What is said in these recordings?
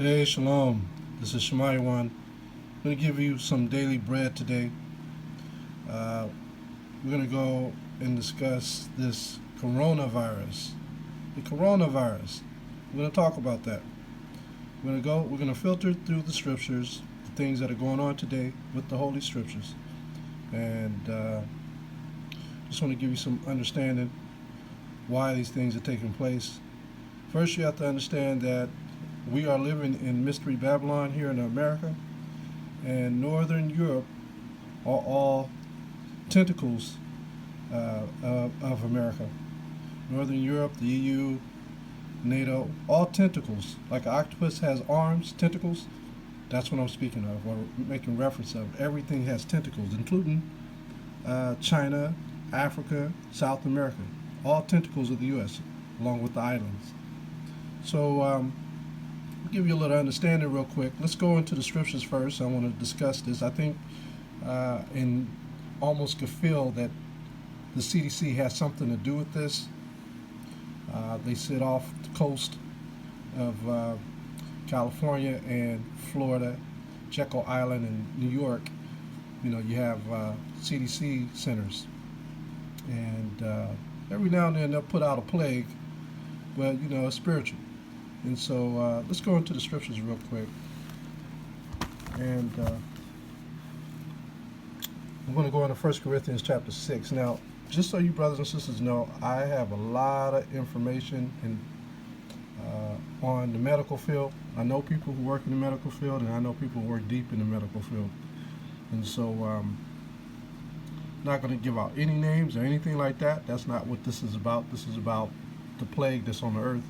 Hey, Shalom. This is Shemaiwan. I'm going to give you some daily bread today. Uh, we're going to go and discuss this coronavirus. The coronavirus. We're going to talk about that. We're going to filter through the scriptures, the things that are going on today with the Holy Scriptures. And just want to give you some understanding why these things are taking place. First, you have to understand that we are living in Mystery Babylon here in America, and Northern Europe are all tentacles of America. Northern Europe, the EU, NATO, all tentacles. Like an octopus has arms, tentacles, that's what I'm speaking of, or making reference of. Everything has tentacles, including China, Africa, South America, all tentacles of the U.S., along with the islands. So, I'll give you a little understanding real quick. Let's go into the scriptures first. I want to discuss this. I think and almost could feel that the CDC has something to do with this. They sit off the coast of California and Florida, Jekyll Island and New York. You know, you have CDC centers. And every now and then they'll put out a plague, but, you know, it's spiritual. And so let's go into the scriptures real quick. And I'm going to go into 1 Corinthians chapter 6. Now, just so you brothers and sisters know, I have a lot of information on the medical field. I know people who work in the medical field, and I know people who work deep in the medical field. And so I'm not going to give out any names or anything like that. That's not what this is about. This is about the plague that's on the earth.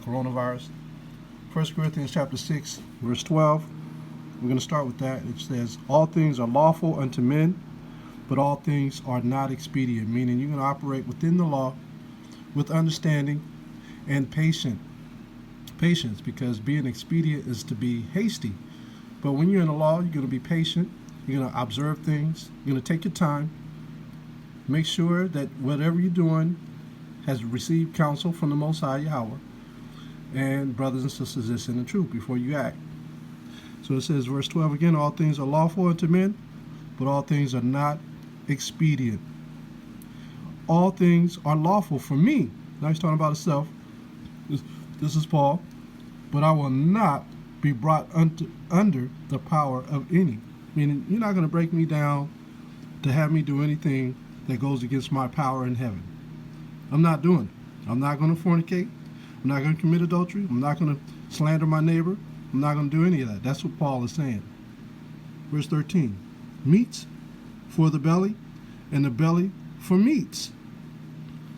Coronavirus. 1 Corinthians chapter 6, verse 12. We're going to start with that. It says, all things are lawful unto men, but all things are not expedient, meaning you're going to operate within the law with understanding and patience, because being expedient is to be hasty. But when you're in the law, you're going to be patient. You're going to observe things. You're going to take your time. Make sure that whatever you're doing has received counsel from the Most High Yahweh. And brothers and sisters, this in the truth before you act. So it says, verse 12 again, all things are lawful unto men, but all things are not expedient. All things are lawful for me. Now he's talking about himself. This is Paul. But I will not be brought under the power of any. Meaning, you're not going to break me down to have me do anything that goes against my power in heaven. I'm not doing it. I'm not going to fornicate. I'm not going to commit adultery. I'm not going to slander my neighbor. I'm not going to do any of that. That's what Paul is saying. Verse 13. Meats for the belly, and the belly for meats.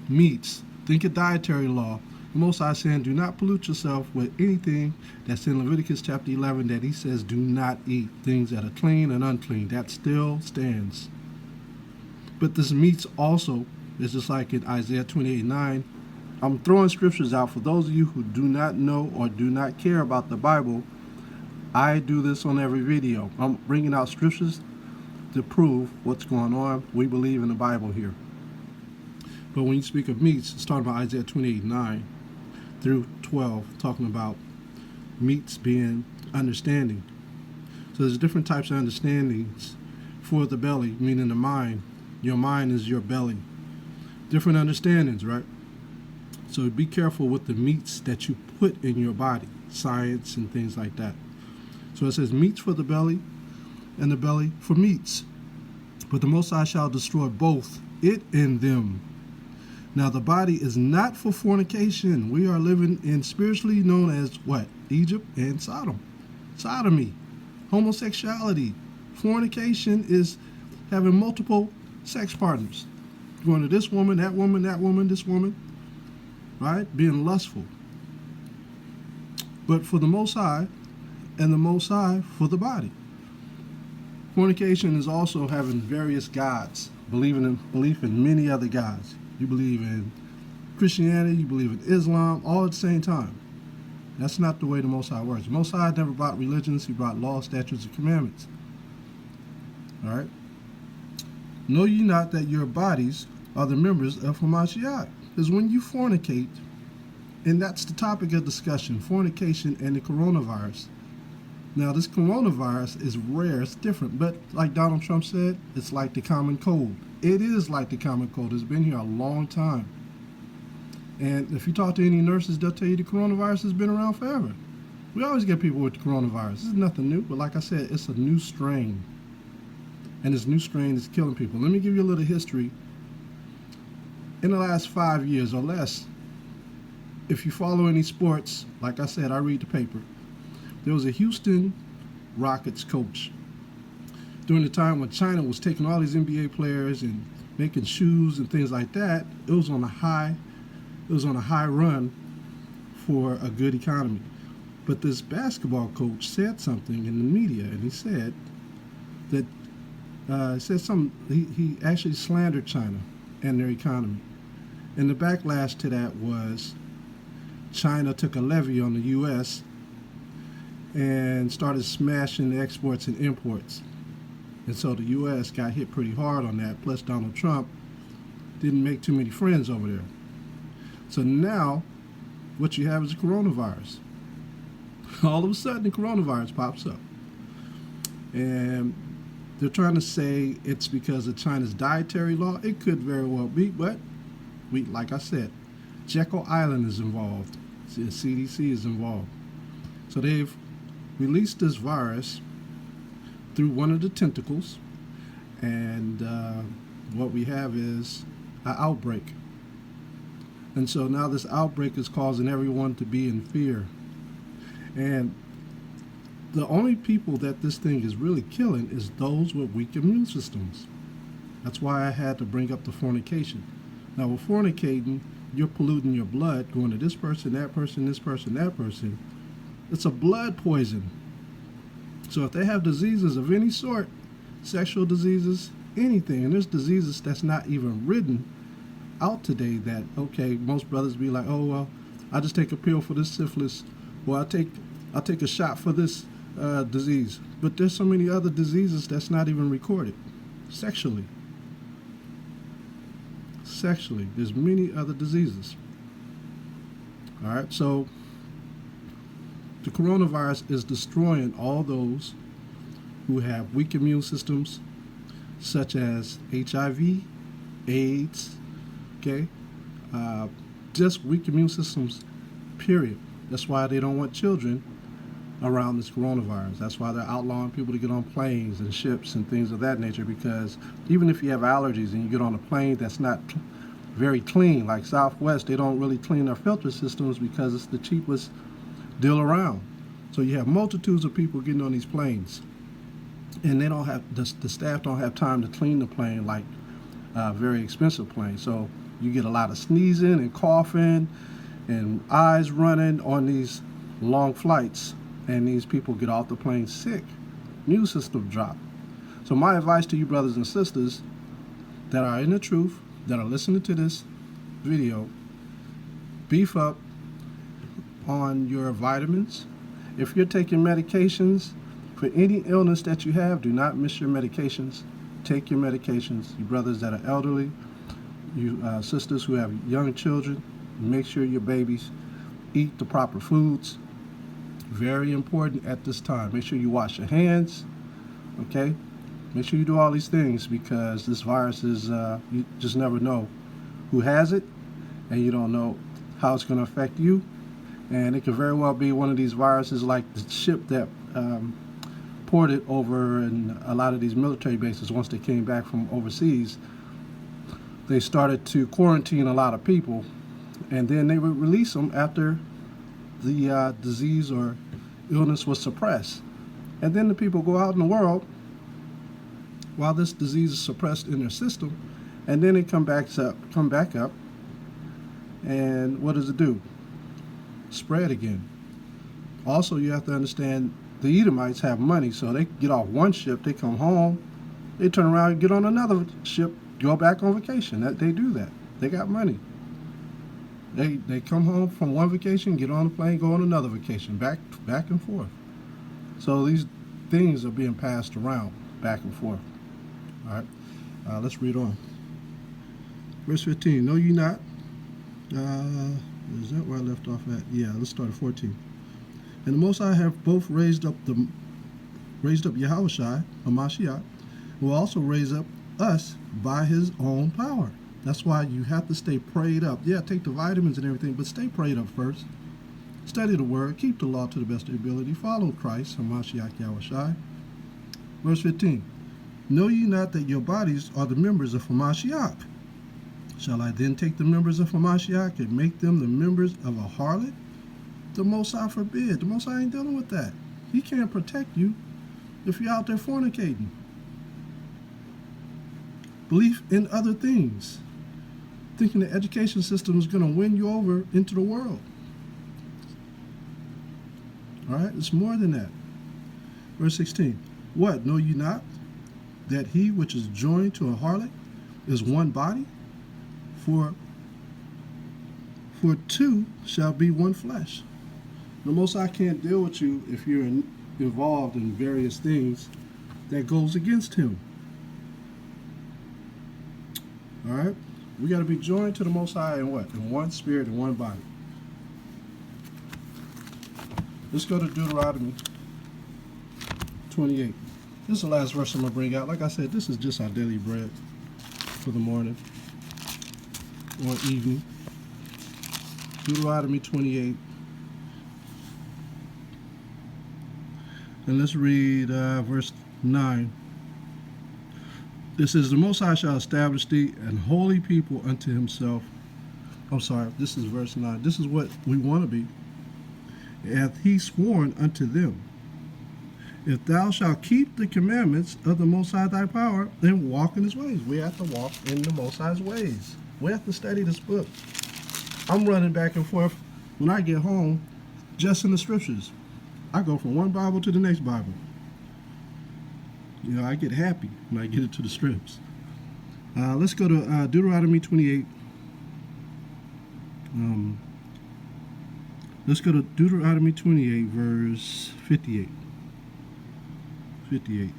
Meats. Think of dietary law. The Most High saying, do not pollute yourself with anything that's in Leviticus chapter 11 that he says do not eat. Things that are clean and unclean. That still stands. But this meats also is just like in Isaiah 28:9. I'm throwing scriptures out for those of you who do not know or do not care about the Bible. I do this on every video. I'm bringing out scriptures to prove what's going on. We believe in the Bible here. But when you speak of meats, it's talking about Isaiah 28:9 through 12, talking about meats being understanding. So there's different types of understandings for the belly, meaning the mind. Your mind is your belly. Different understandings, right? So be careful with the meats that you put in your body, science and things like that. So it says meats for the belly, and the belly for meats. But the Most High shall destroy both, it and them. Now the body is not for fornication. We are living in spiritually known as what? Egypt and Sodom. Sodomy, homosexuality. Fornication is having multiple sex partners. Going to this woman, that woman, that woman, this woman. Right? Being lustful. But for the Most High, and the Most High for the body. Fornication is also having various gods, belief in many other gods. You believe in Christianity, you believe in Islam, all at the same time. That's not the way the Most High works. The Most High never brought religions, he brought laws, statutes, and commandments. All right? Know ye not that your bodies are the members of Hamashiach? Because when you fornicate, And that's the topic of discussion, fornication and the coronavirus. Now, this coronavirus is rare, it's different, but like Donald Trump said, it's like the common cold. It is like the common cold. It's been here a long time. And if you talk to any nurses, they'll tell you the coronavirus has been around forever. We always get people with the coronavirus. This is nothing new, but like I said, it's a new strain. And this new strain is killing people. Let me give you a little history. In the last 5 years or less, if you follow any sports, like I said, I read the paper. There was a Houston Rockets coach during the time when China was taking all these NBA players and making shoes and things like that. It was on a high run for a good economy. But this basketball coach said something in the media, and he said that he actually slandered China and their economy. And the backlash to that was China took a levy on the U.S. and started smashing the exports and imports. And so the U.S. got hit pretty hard on that, plus Donald Trump didn't make too many friends over there. So now what you have is a coronavirus. All of a sudden the coronavirus pops up. And they're trying to say it's because of China's dietary law. It could very well be, but like I said, Jekyll Island is involved. The CDC is involved. So they've released this virus through one of the tentacles, and what we have is an outbreak. And so now this outbreak is causing everyone to be in fear. And the only people that this thing is really killing is those with weak immune systems. That's why I had to bring up the fornication. Now, with fornicating, you're polluting your blood, going to this person, that person, this person, that person. It's a blood poison. So if they have diseases of any sort, sexual diseases, anything, and there's diseases that's not even written out today that, okay, most brothers be like, oh, well, I just take a pill for this syphilis, or I'll take a shot for this disease. But there's so many other diseases that's not even recorded. Sexually, there's many other diseases. All right, so the coronavirus is destroying all those who have weak immune systems, such as HIV, AIDS, okay? Just weak immune systems, period. That's why they don't want children around this coronavirus. That's why they're outlawing people to get on planes and ships and things of that nature, because even if you have allergies and you get on a plane that's not very clean, like Southwest, they don't really clean their filter systems because it's the cheapest deal around. So you have multitudes of people getting on these planes, and they don't have the staff don't have time to clean the plane like very expensive planes. So you get a lot of sneezing and coughing and eyes running on these long flights, and these people get off the plane sick. Immune system drop. So my advice to you brothers and sisters that are in the truth, that are listening to this video, beef up on your vitamins. If you're taking medications for any illness that you have, do not miss your medications. Take your medications. You brothers that are elderly, you sisters who have young children, make sure your babies eat the proper foods. Very important at this time. Make sure you wash your hands, okay? Make sure you do all these things, because this virus is, you just never know who has it, and you don't know how it's going to affect you. And it could very well be one of these viruses like the ship that ported over in a lot of these military bases. Once they came back from overseas, they started to quarantine a lot of people, and then they would release them after the disease or illness was suppressed. And then the people go out in the world while this disease is suppressed in their system, and then it come back up, and what does it do? Spread again. Also, you have to understand the Edomites have money, so they get off one ship, they come home, they turn around and get on another ship, go back on vacation. They do that. They got money. They come home from one vacation, get on a plane, go on another vacation, back and forth. So these things are being passed around back and forth. All right, let's read on. Verse 15, know ye not Is that where I left off at? Yeah, let's start at 14. And the Most High have both raised up Yahushai, Hamashiach, who will also raise up us by his own power. That's why you have to stay prayed up. Yeah, take the vitamins and everything, but stay prayed up first. Study the word, keep the law to the best of your ability, follow Christ, Hamashiach Yahushai. Verse 15. Know ye not that your bodies are the members of Hamashiach? Shall I then take the members of Hamashiach and make them the members of a harlot? The Most High forbid. The Most High ain't dealing with that. He can't protect you if you're out there fornicating. Belief in other things. Thinking the education system is going to win you over into the world. All right, it's more than that. Verse 16. What, know ye not that he which is joined to a harlot is one body? For two shall be one flesh. The Most High can't deal with you if you're involved in various things that goes against him. All right? We got to be joined to the Most High in what? In one spirit and one body. Let's go to Deuteronomy 28. This is the last verse I'm going to bring out. Like I said, this is just our daily bread for the morning or evening. Deuteronomy 28. And let's read verse 9. This is the Most High shall establish thee an holy people unto himself. I'm sorry, this is verse 9. This is what we want to be. Hath he sworn unto them, if thou shalt keep the commandments of the Most High thy power, and walk in his ways. We have to walk in the Most High's ways. We have to study this book. I'm running back and forth when I get home just in the scriptures. I go from one Bible to the next Bible. You know, I get happy when I get into the scripts. Let's go to Deuteronomy 28. Let's go to Deuteronomy 28, verse 58. 58.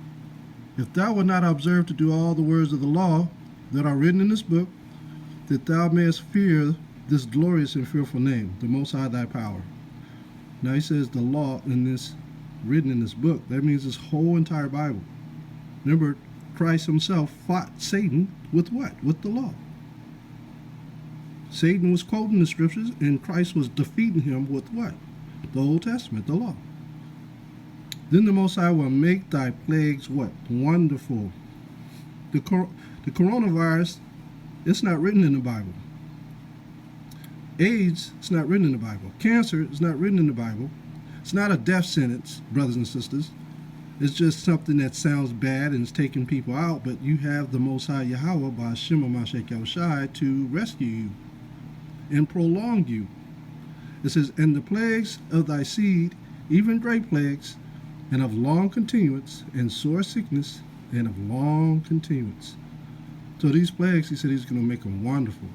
If thou wilt not observe to do all the words of the law that are written in this book, that thou mayest fear this glorious and fearful name, the Most High thy power. Now he says the law in this, written in this book. That means this whole entire Bible. Remember, Christ himself fought Satan with what? With the law. Satan was quoting the scriptures, and Christ was defeating him with what? The Old Testament, the law. Then the Most High will make thy plagues what? Wonderful. The coronavirus, it's not written in the Bible. AIDS, it's not written in the Bible. Cancer, it's not written in the Bible. It's not a death sentence, brothers and sisters. It's just something that sounds bad and is taking people out, but you have the Most High Yahweh by Shema Mashek Yahushai to rescue you and prolong you. It says, and the plagues of thy seed, even great plagues, and of long continuance, and sore sickness, and of long continuance. So these plagues, he said he's going to make them wonderful.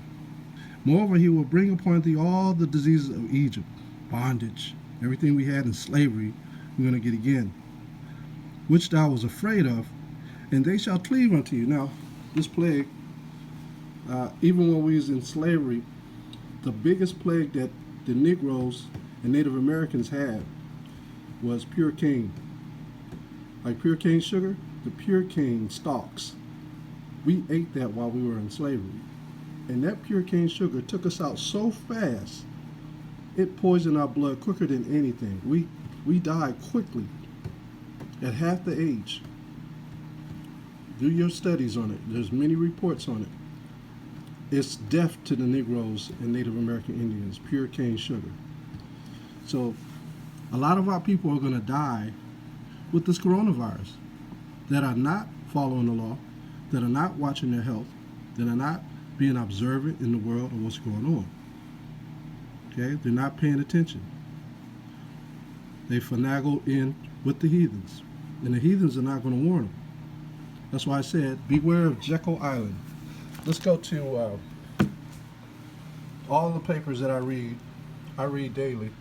Moreover, he will bring upon thee all the diseases of Egypt, bondage, everything we had in slavery, we're going to get again, which thou was afraid of, and they shall cleave unto you. Now, this plague, even when we was in slavery, the biggest plague that the Negroes and Native Americans had was pure cane. Like pure cane sugar, the pure cane stalks. We ate that while we were in slavery. And that pure cane sugar took us out so fast, it poisoned our blood quicker than anything. We died quickly at half the age. Do your studies on it. There's many reports on it. It's death to the Negroes and Native American Indians, pure cane sugar. So a lot of our people are going to die with this coronavirus that are not following the law, that are not watching their health, that are not being observant in the world of what's going on. Okay? They're not paying attention. They finagle in with the heathens. And the heathens are not going to warn them. That's why I said, beware of Jekyll Island. Let's go to all the papers that I read daily,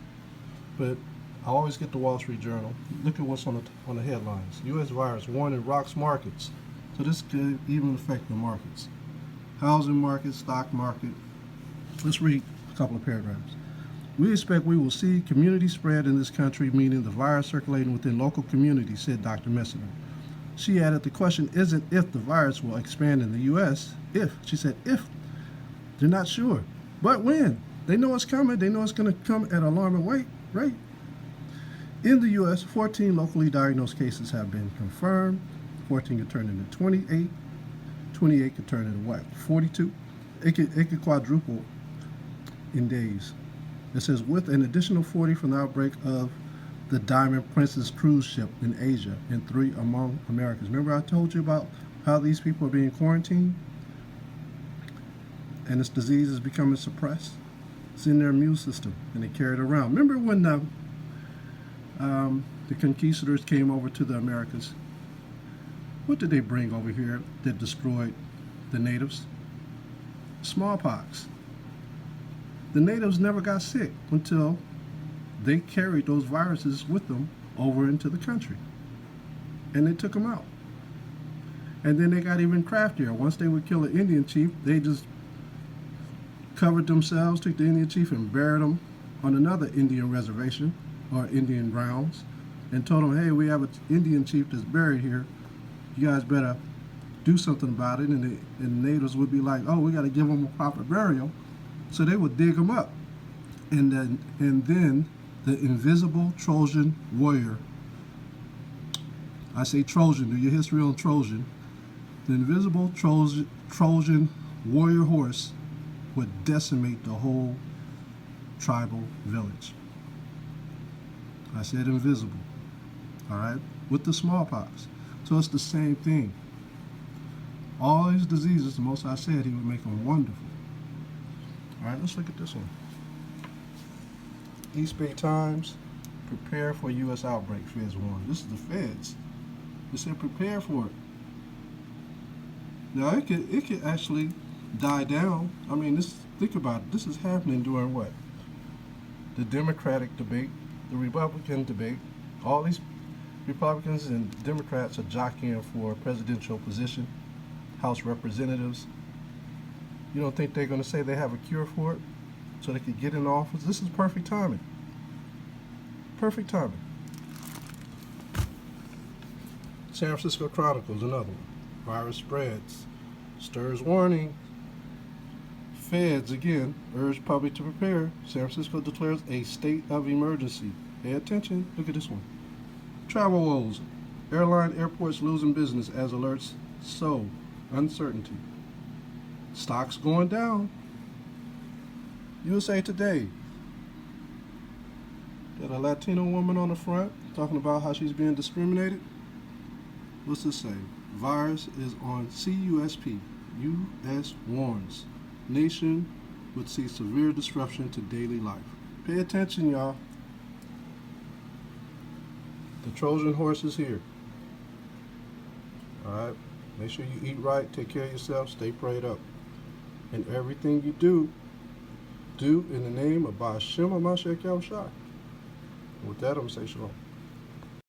but I always get the Wall Street Journal. Look at what's on the headlines. U.S. virus warning rocks markets. So this could even affect the markets. Housing market, stock market. Let's read a couple of paragraphs. We expect we will see community spread in this country, meaning the virus circulating within local communities, said Dr. Messner. She added, the question isn't if the virus will expand in the U.S. If. She said if. They're not sure. But when? They know it's coming. They know it's going to come at an alarming rate. In the U.S., 14 locally diagnosed cases have been confirmed. 14 could turn into 28. 28 could turn into what? 42? It could quadruple in days. It says with an additional 40 from the outbreak of the Diamond Princess cruise ship in Asia and 3 among Americans. Remember I told you about how these people are being quarantined? And this disease is becoming suppressed. It's in their immune system and they carry it around. Remember when the conquistadors came over to the Americas? What did they bring over here that destroyed the natives? Smallpox. The natives never got sick until they carried those viruses with them over into the country. And they took them out. And then they got even craftier. Once they would kill an Indian chief, they just covered themselves, took the Indian chief and buried him on another Indian reservation or Indian grounds and told them, hey, we have an Indian chief that's buried here. You guys better do something about it. And the natives would be like, oh, we got to give them a proper burial. So they would dig them up. And then the invisible Trojan warrior, I say Trojan, do your history on Trojan. The invisible Trojan warrior horse would decimate the whole tribal village. I said invisible, all right, with the smallpox. So it's the same thing. All these diseases, the Most High said he would make them wonderful. All right, let's look at this one. East Bay Times, prepare for U.S. outbreak, Feds warn. This is the Feds. They said prepare for it. Now it could actually die down. I mean, think about it. This is happening during what? The Democratic debate, the Republican debate. All these Republicans and Democrats are jockeying for a presidential position, House Representatives. You don't think they're going to say they have a cure for it so they could get in office? This is perfect timing. Perfect timing. San Francisco Chronicles, another one. Virus spreads. Stirs warning. Feds, again, urge public to prepare. San Francisco declares a state of emergency. Pay attention. Look at this one. Travel woes. Airline airports losing business as alerts sow uncertainty. Stocks going down. USA Today. Got a Latino woman on the front talking about how she's being discriminated. What's this say? Virus is on CUSP. U.S. warns. Nation would see severe disruption to daily life. Pay attention, y'all. The Trojan horse is here. All right. Make sure you eat right, take care of yourself, stay prayed up. And everything you do in the name of Ba'ashem HaMashiach Yahushua. With that, I'm going to say shalom.